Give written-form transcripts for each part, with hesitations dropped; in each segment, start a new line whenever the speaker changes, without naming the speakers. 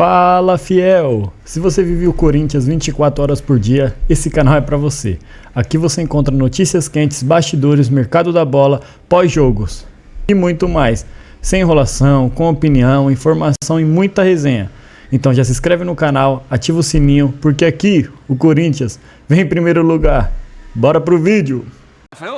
Fala, fiel! Se você vive o Corinthians 24 horas por dia, esse canal é pra você. Aqui você encontra notícias quentes, bastidores, mercado da bola, pós-jogos e muito mais. Sem enrolação, com opinião, informação e muita resenha. Então já se inscreve no canal, ativa o sininho, porque aqui o Corinthians vem em primeiro lugar. Bora pro vídeo!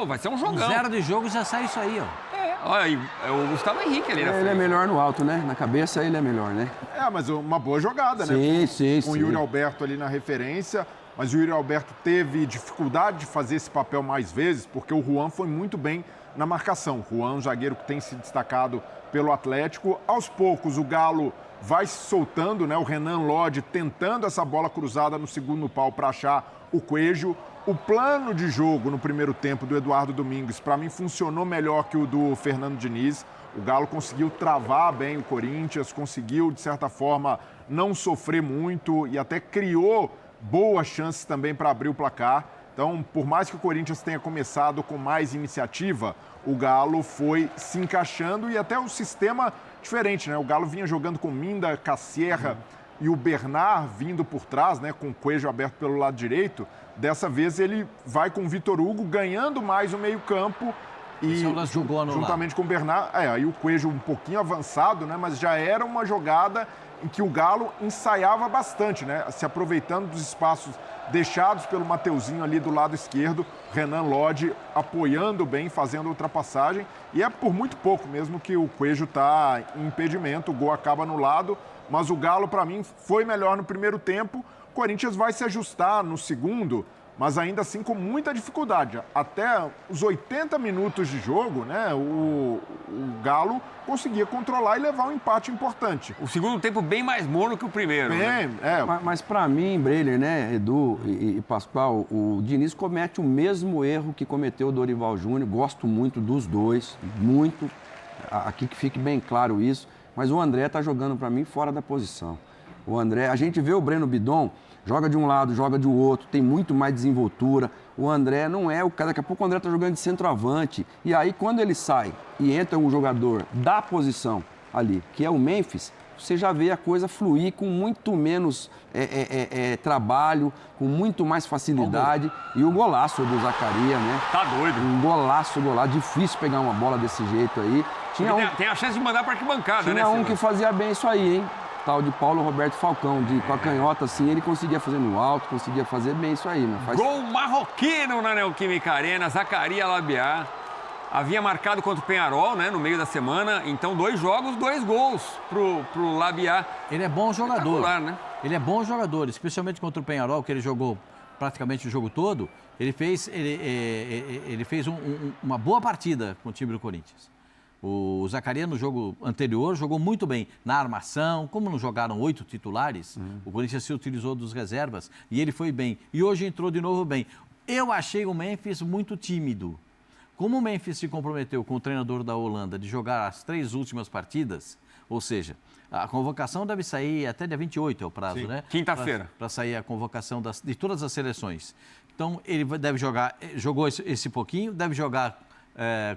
Vai ser um jogão.
Zero de jogo já sai isso aí, ó.
Olha, o Gustavo Henrique ali na frente.
Ele é melhor no alto, né? Na cabeça ele é melhor, né?
Mas uma boa jogada, né?
Sim.
Com o Yuri Alberto ali na referência, mas o Yuri Alberto teve dificuldade de fazer esse papel mais vezes, porque o Juan foi muito bem na marcação. O Juan, um zagueiro que tem se destacado pelo Atlético. Aos poucos, o Galo vai se soltando, né? O Renan Lodge tentando essa bola cruzada no segundo pau para achar o Coelho. O plano de jogo no primeiro tempo do Eduardo Domingues, para mim, funcionou melhor que o do Fernando Diniz. O Galo conseguiu travar bem o Corinthians, conseguiu, de certa forma, não sofrer muito e até criou boas chances também para abrir o placar. Então, por mais que o Corinthians tenha começado com mais iniciativa, o Galo foi se encaixando e até um sistema diferente, né? O Galo vinha jogando com Minda, Cassierra e o Bernard vindo por trás, né? Com o Coelho aberto pelo lado direito. Dessa vez ele vai com o Vitor Hugo ganhando mais o meio-campo e juntamente com o Bernard, aí o Coelho um pouquinho avançado, né? Mas já era uma jogada em que o Galo ensaiava bastante, né? Se aproveitando dos espaços deixados pelo Mateuzinho ali do lado esquerdo, Renan Lodge apoiando bem, fazendo a ultrapassagem, e é por muito pouco mesmo que o Coelho está em impedimento, o gol acaba anulado, mas o Galo para mim foi melhor no primeiro tempo. O Corinthians vai se ajustar no segundo, mas ainda assim com muita dificuldade. Até os 80 minutos de jogo, né, o Galo conseguia controlar e levar um empate importante.
O segundo tempo bem mais morno que o primeiro. Né?
Mas para mim, Breiner, né, Edu e Pascoal, o Diniz comete o mesmo erro que cometeu o Dorival Júnior. Gosto muito dos dois, muito. Aqui que fique bem claro isso. Mas o André está jogando para mim fora da posição. O André, a gente vê o Breno Bidon, joga de um lado, joga de outro, tem muito mais desenvoltura. O André não é o cara, daqui a pouco o André está jogando de centroavante. E aí, quando ele sai e entra um jogador da posição ali, que é o Memphis, você já vê a coisa fluir com muito menos trabalho, com muito mais facilidade. E o golaço do Zacarias, né?
Tá doido.
Um golaço. Difícil pegar uma bola desse jeito aí.
Tem a chance de mandar para arquibancada, né?
Tinha um que fazia bem isso aí, hein? Tal de Paulo Roberto Falcão, com a canhota assim, ele conseguia fazer no alto, conseguia fazer bem isso aí, né?
Gol marroquino na Neoquímica Arena, Zacarias Labiá. Havia marcado contra o Penharol, né, no meio da semana, então 2 jogos, 2 gols pro Labiá.
Ele é bom jogador,
né?
Ele é bom jogador, especialmente contra o Penharol, que ele jogou praticamente o jogo todo. Ele fez uma boa partida com o time do Corinthians. O Zacarias, no jogo anterior, jogou muito bem na armação. Como não jogaram 8 titulares, o Corinthians se utilizou dos reservas e ele foi bem. E hoje entrou de novo bem. Eu achei o Memphis muito tímido. Como o Memphis se comprometeu com o treinador da Holanda de jogar as 3 últimas partidas, ou seja, a convocação deve sair até dia 28, é o prazo,
sim,
né?
Quinta-feira.
Para sair a convocação de todas as seleções. Então, ele deve jogar, jogou esse pouquinho, deve jogar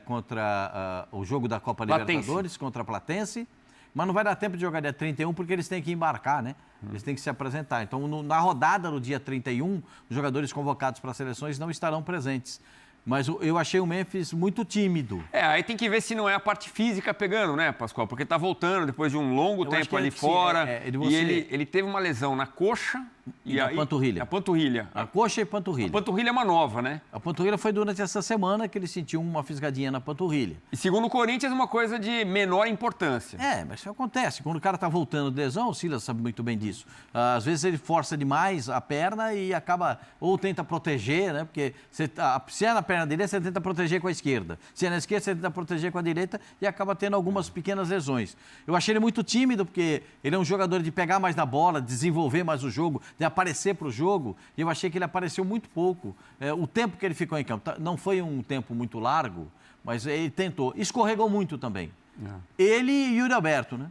contra o jogo da Copa Libertadores, contra a Platense, mas não vai dar tempo de jogar dia 31 porque eles têm que embarcar, né? Eles têm que se apresentar. Então, na rodada no dia 31, os jogadores convocados para as seleções não estarão presentes. Mas eu achei o Memphis muito tímido.
Aí tem que ver se não é a parte física pegando, né, Pascoal? Porque tá voltando depois de um longo tempo ali fora. Ele teve uma lesão na coxa
e na panturrilha.
A panturrilha.
A coxa e panturrilha.
A panturrilha é uma nova, né?
A panturrilha foi durante essa semana que ele sentiu uma fisgadinha na panturrilha.
E segundo o Corinthians, uma coisa de menor importância.
Mas isso acontece. Quando o cara tá voltando de lesão, o Silas sabe muito bem disso. Às vezes ele força demais a perna e acaba, ou tenta proteger, né? Porque se é na perna direita, você tenta proteger com a esquerda. Se é na esquerda, você tenta proteger com a direita e acaba tendo algumas pequenas lesões. Eu achei ele muito tímido, porque ele é um jogador de pegar mais na bola, desenvolver mais o jogo, de aparecer para o jogo, e eu achei que ele apareceu muito pouco. O tempo que ele ficou em campo não foi um tempo muito largo, mas ele tentou. Escorregou muito também. Ele e Yuri Alberto, né?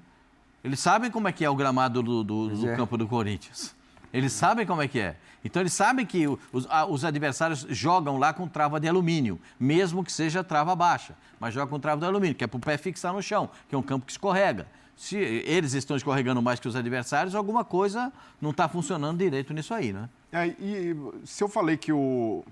Eles sabem como é que é o gramado do campo do Corinthians. Eles sabem como é que é. Então, eles sabem que os adversários jogam lá com trava de alumínio, mesmo que seja trava baixa, mas joga com trava de alumínio, que é para o pé fixar no chão, que é um campo que escorrega. se eles estão escorregando mais que os adversários, alguma coisa não está funcionando direito nisso aí, né?
E se eu falei que,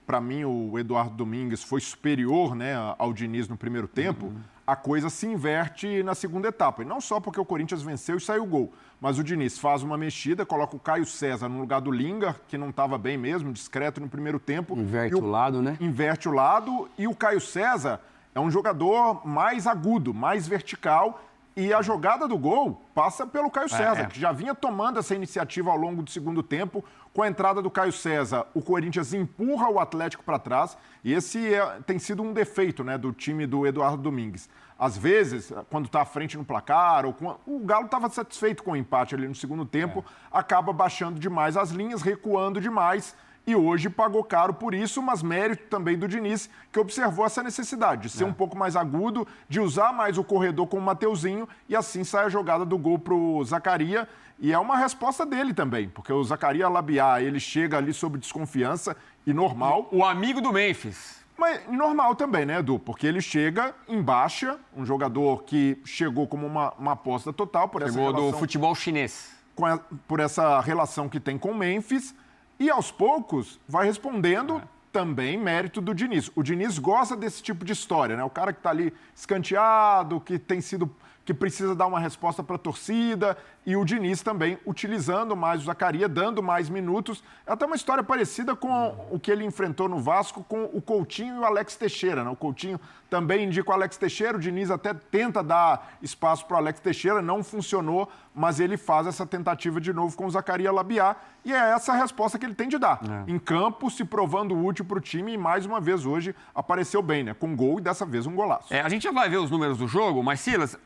para mim, o Eduardo Domingues foi superior, né, ao Diniz no primeiro tempo, a coisa se inverte na segunda etapa. E não só porque o Corinthians venceu e saiu o gol, mas o Diniz faz uma mexida, coloca o Caio César no lugar do Linga, que não estava bem mesmo, discreto no primeiro tempo.
Inverte o lado, né?
Inverte o lado, e o Caio César é um jogador mais agudo, mais vertical. E a jogada do gol passa pelo Caio César, que já vinha tomando essa iniciativa ao longo do segundo tempo. Com a entrada do Caio César, o Corinthians empurra o Atlético para trás. E esse tem sido um defeito, né, do time do Eduardo Domingues. Às vezes, quando está à frente no placar, o Galo estava satisfeito com o empate ali no segundo tempo, acaba baixando demais as linhas, recuando demais. E hoje pagou caro por isso, mas mérito também do Diniz, que observou essa necessidade de ser um pouco mais agudo, de usar mais o corredor com o Mateuzinho, e assim sai a jogada do gol para o Zaccaria. E é uma resposta dele também, porque o Zaccaria Labiá, ele chega ali sob desconfiança, e normal.
O amigo do Memphis.
Mas normal também, né, Edu? Porque ele chega em baixa, um jogador que chegou como uma aposta total por essa relação...
do futebol chinês.
Por essa relação que tem com o Memphis. E aos poucos vai respondendo também mérito do Diniz. O Diniz gosta desse tipo de história, né? O cara que está ali escanteado, que precisa dar uma resposta para a torcida, e o Diniz também utilizando mais o Zaccaria, dando mais minutos. É até uma história parecida com o que ele enfrentou no Vasco com o Coutinho e o Alex Teixeira, né? O Coutinho também indica o Alex Teixeira, o Diniz até tenta dar espaço para o Alex Teixeira, não funcionou, mas ele faz essa tentativa de novo com o Zaccaria Labiá, e é essa a resposta que ele tem de dar. Em campo, se provando útil para o time, e mais uma vez hoje apareceu bem, né? Com gol e dessa vez um golaço.
A gente já vai ver os números do jogo, mas Silas,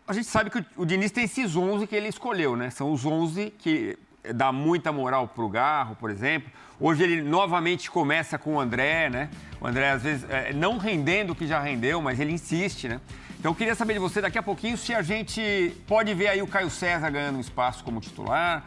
a gente sabe que o Diniz tem esses 11 que ele escolheu, né? São os 11 que dá muita moral pro Garro, por exemplo. Hoje ele novamente começa com o André, né? O André, às vezes, não rendendo o que já rendeu, mas ele insiste, né? Então eu queria saber de você daqui a pouquinho se a gente pode ver aí o Caio César ganhando um espaço como titular,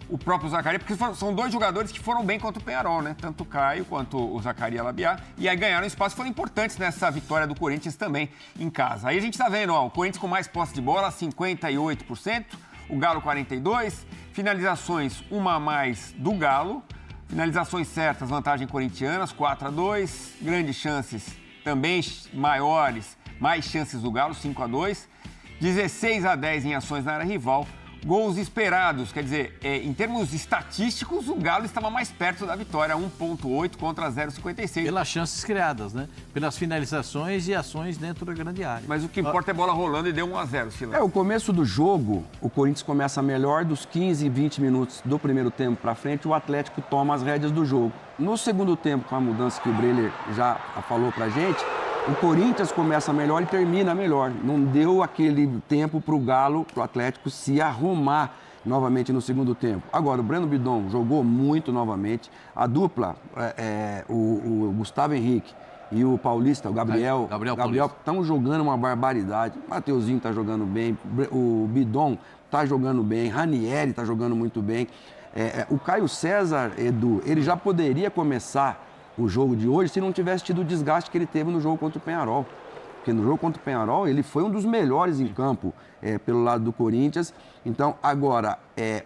o próprio Zaccaria, porque são dois jogadores que foram bem contra o Peñarol, né? Tanto o Caio quanto o Zaccaria Labiá. E aí ganharam espaço, foram importantes nessa vitória do Corinthians também em casa. Aí a gente tá vendo, ó, o Corinthians com mais posse de bola, 58%, o Galo 42%, finalizações uma a mais do Galo, finalizações certas, vantagem corintianas, 4-2, grandes chances também maiores, mais chances do Galo, 5-2, 16-10 em ações na área rival. Gols esperados, quer dizer, em termos estatísticos, o Galo estava mais perto da vitória, 1,8 contra 0,56.
Pelas chances criadas, né? Pelas finalizações e ações dentro da grande área.
Mas o que importa é bola rolando e deu 1-0, Silas.
O começo do jogo, o Corinthians começa melhor, dos 15, 20 minutos do primeiro tempo para frente, o Atlético toma as rédeas do jogo. No segundo tempo, com a mudança que o Breler já falou pra gente, o Corinthians começa melhor e termina melhor. Não deu aquele tempo para o Galo, para o Atlético, se arrumar novamente no segundo tempo. Agora, o Breno Bidon jogou muito novamente. A dupla, o Gustavo Henrique e o Paulista, o Gabriel estão jogando uma barbaridade. O Mateuzinho está jogando bem, o Bidon está jogando bem, Ranieri está jogando muito bem. O Caio César, Edu, ele já poderia começar o jogo de hoje se não tivesse tido o desgaste que ele teve no jogo contra o Peñarol. Porque no jogo contra o Peñarol ele foi um dos melhores em campo pelo lado do Corinthians. Então, agora,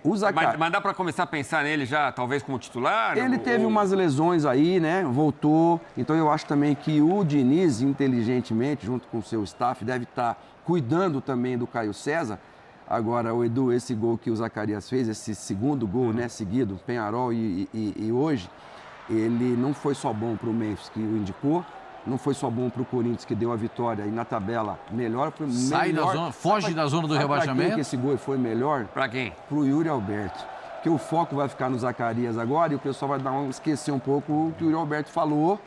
o Zaccaria...
Mas dá para começar a pensar nele já, talvez como titular?
Ele teve umas lesões aí, né? Voltou. Então, eu acho também que o Diniz, inteligentemente, junto com o seu staff, deve estar cuidando também do Caio César. Agora, o Edu, esse gol que o Zacarias fez, esse segundo gol, né, seguido, Peñarol e hoje... Ele não foi só bom para o Memphis, que o indicou, não foi só bom para o Corinthians, que deu a vitória e na tabela melhor.
Foge da zona do rebaixamento.
Para quem que esse gol foi melhor?
Para quem?
Para o Yuri Alberto. Porque o foco vai ficar no Zacarias agora e o pessoal vai esquecer um pouco o que o Yuri Alberto falou,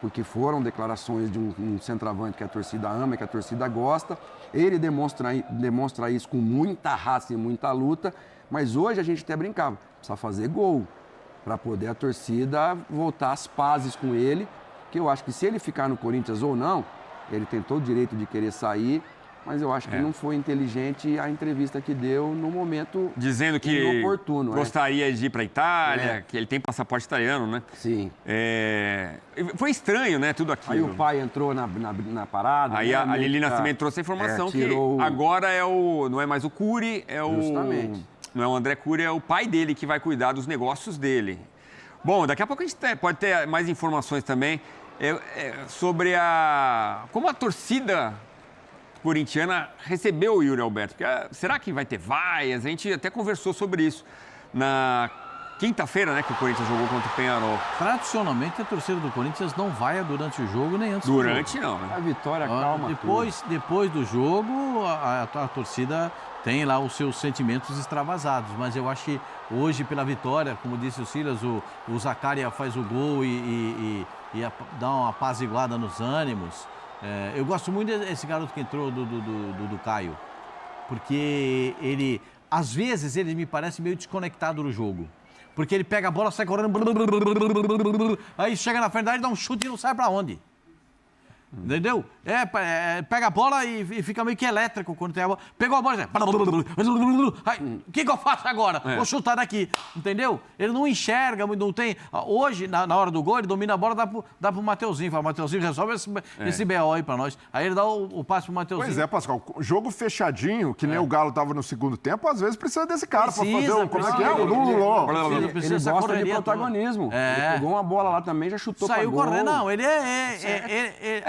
porque foram declarações de um centroavante que a torcida ama, que a torcida gosta. Ele demonstra isso com muita raça e muita luta, mas hoje a gente até brincava, precisa fazer gol, para poder a torcida voltar às pazes com ele, que eu acho que se ele ficar no Corinthians ou não, ele tem todo o direito de querer sair, mas eu acho que não foi inteligente a entrevista que deu no momento
dizendo que
inoportuno.
gostaria de ir para a Itália, que ele tem passaporte italiano, né?
Sim.
Foi estranho, né, tudo aquilo.
Aí o pai entrou na parada.
Aí
né,
a Lili
pra-
Nascimento trouxe a informação que
tirou
agora não é mais o Cury,
Justamente.
não é o André Cury, é o pai dele que vai cuidar dos negócios dele. Bom, daqui a pouco a gente pode ter mais informações também sobre como a torcida corintiana recebeu o Yuri Alberto. Porque, será que vai ter vaias? A gente até conversou sobre isso na quinta-feira, né, que o Corinthians jogou contra o Penharol.
Tradicionalmente, a torcida do Corinthians não vai durante o jogo nem antes do jogo.
Durante não, né?
A vitória calma
Depois do jogo, a torcida tem lá os seus sentimentos extravasados. Mas eu acho que hoje, pela vitória, como disse o Silas, o Zaccaria faz o gol e dá uma apaziguada nos ânimos. Eu gosto muito desse garoto que entrou do Caio. Porque ele, às vezes, ele me parece meio desconectado do jogo. Porque ele pega a bola, sai correndo, aí chega na frente da área, dá um chute e não sabe pra onde. Entendeu? Pega a bola e fica meio que elétrico quando tem a bola. Pegou a bola e o que eu faço agora? Vou chutar daqui. Entendeu? Ele não enxerga, não tem. Hoje, na hora do gol, ele domina a bola, dá pro Mateuzinho. Fala, Mateuzinho, resolve esse BO aí pra nós. Aí ele dá o passe pro Mateuzinho.
Pois é, Pascoal. Jogo fechadinho, que nem o Galo tava no segundo tempo, às vezes precisa desse cara pra fazer o. Como é que é? O Lululó.
Ele gosta de protagonismo. Ele pegou uma bola lá também, já chutou pra
Saiu
gol.
correndo. Não, ele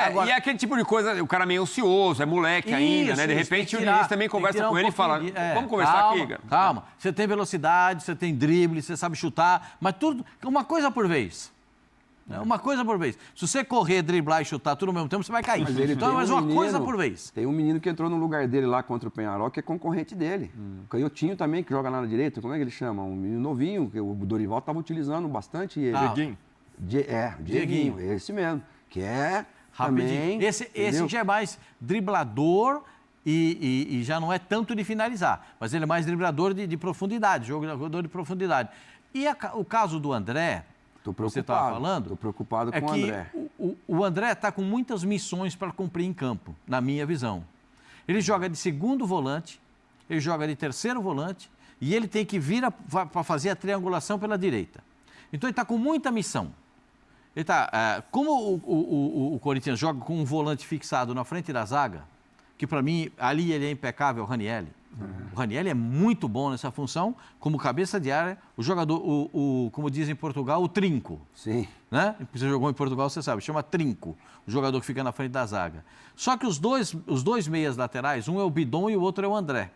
agora,
e é aquele tipo de coisa, o cara meio ansioso, é moleque ainda, né? De repente o Diniz também conversa com ele e fala, vamos conversar aqui, cara.
Calma, você tem velocidade, você tem drible, você sabe chutar, mas tudo, uma coisa por vez. Uma coisa por vez. Se você correr, driblar e chutar tudo ao mesmo tempo, você vai cair. Mas uma coisa por vez.
Tem um menino que entrou no lugar dele lá contra o Penharol, que é concorrente dele. O Canhotinho também, que joga lá na direita, como é que ele chama? Um menino novinho, que o Dorival estava utilizando bastante ele. Dieguinho, esse mesmo. Que é
Rapidinho.
também...
Esse já é mais driblador e já não é tanto de finalizar, mas ele é mais driblador de profundidade, jogador de profundidade. E o caso do André, você estava falando...
Estou preocupado com o André.
O André está com muitas missões para cumprir em campo, na minha visão. Ele joga de segundo volante, ele joga de terceiro volante e ele tem que vir para fazer a triangulação pela direita. Então ele está com muita missão. Ele como o Corinthians joga com um volante fixado na frente da zaga, que para mim ali ele é impecável, o Ranielli. O Ranielli é muito bom nessa função, como cabeça de área, o jogador, como dizem em Portugal, o trinco.
Sim.
Né? Você jogou em Portugal, você sabe, chama trinco, o jogador que fica na frente da zaga. Só que os dois meias laterais, um é o Bidon e o outro é o André.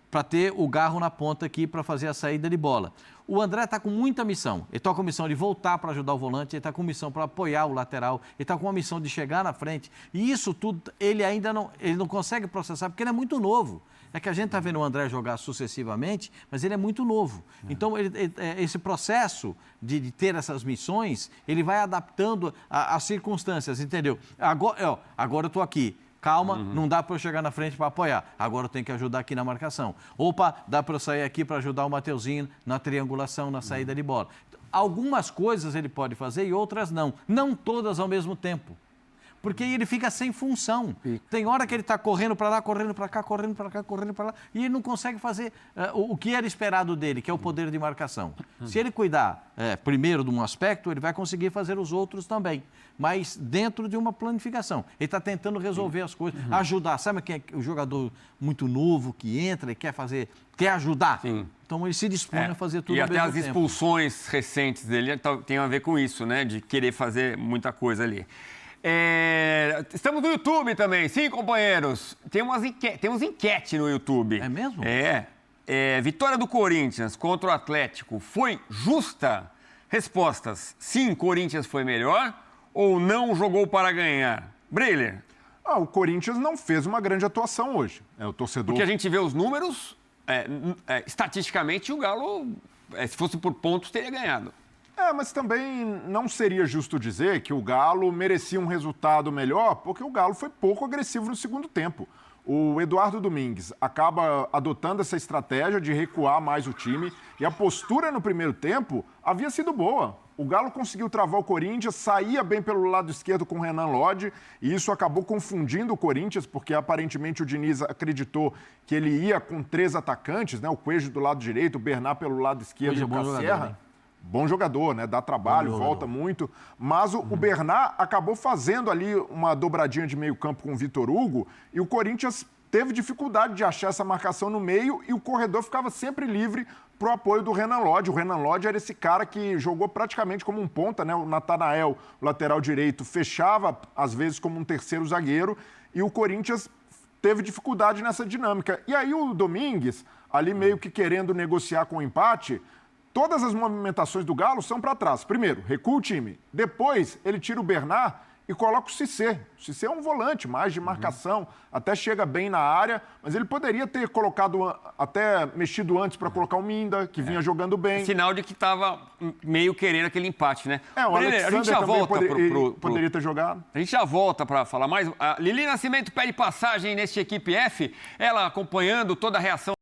Para ter o Garro na ponta aqui para fazer a saída de bola. O André está com muita missão. Ele está com a missão de voltar para ajudar o volante, ele está com missão para apoiar o lateral, ele está com uma missão de chegar na frente. E isso tudo ele ainda não consegue processar, porque ele é muito novo. É que a gente está vendo o André jogar sucessivamente, mas ele é muito novo. Então, esse processo de ter essas missões, ele vai adaptando às circunstâncias, entendeu? Agora eu estou aqui. Calma, não dá para eu chegar na frente para apoiar. Agora eu tenho que ajudar aqui na marcação. Opa, dá para eu sair aqui para ajudar o Mateuzinho na triangulação, na saída de bola. Algumas coisas ele pode fazer e outras não. Não todas ao mesmo tempo. Porque ele fica sem função. Tem hora que ele está correndo para lá, correndo para cá, correndo para cá, correndo para lá, e ele não consegue fazer o que era esperado dele, que é o poder de marcação. Se ele cuidar primeiro de um aspecto, ele vai conseguir fazer os outros também, mas dentro de uma planificação. Ele está tentando resolver as coisas, ajudar. Sabe quem é o jogador muito novo que entra e quer ajudar? Sim. Então ele se dispõe a fazer tudo ao mesmo tempo.
E até as expulsões recentes dele tem a ver com isso, né? De querer fazer muita coisa ali. Estamos no YouTube também, sim, companheiros. Temos enquete no YouTube.
É mesmo?
Vitória do Corinthians contra o Atlético foi justa? Respostas: sim, Corinthians foi melhor, ou não jogou para ganhar? Breler.
O Corinthians não fez uma grande atuação hoje. O torcedor...
Porque a gente vê os números, estatisticamente o Galo, se fosse por pontos, teria ganhado.
Mas também não seria justo dizer que o Galo merecia um resultado melhor, porque o Galo foi pouco agressivo no segundo tempo. O Eduardo Domingues acaba adotando essa estratégia de recuar mais o time e a postura no primeiro tempo havia sido boa. O Galo conseguiu travar o Corinthians, saía bem pelo lado esquerdo com o Renan Lodge, e isso acabou confundindo o Corinthians, porque aparentemente o Diniz acreditou que ele ia com 3 atacantes, né? O Coelho do lado direito, o Bernard pelo lado esquerdo e o Casserra. Bom jogador, né? Dá trabalho, volta muito. Mas o Bernard acabou fazendo ali uma dobradinha de meio campo com o Vitor Hugo, e o Corinthians teve dificuldade de achar essa marcação no meio, e o corredor ficava sempre livre para o apoio do Renan Lodge. O Renan Lodge era esse cara que jogou praticamente como um ponta, né? O Natanael, o lateral direito, fechava às vezes como um terceiro zagueiro, e o Corinthians teve dificuldade nessa dinâmica. E aí o Domingues, ali meio que querendo negociar com o empate, todas as movimentações do Galo são para trás. Primeiro, recua o time. Depois, ele tira o Bernard e coloca o Cissé. O Cissé é um volante mais de marcação, até chega bem na área, mas ele poderia ter colocado, até mexido antes para colocar o Minda, que vinha jogando bem.
Sinal de que estava meio querendo aquele empate, né?
O Alexander
a gente já
também
volta
poderia ter jogado.
A gente já volta para falar mais. A Lili Nascimento pede passagem neste Equipe F, ela acompanhando toda a reação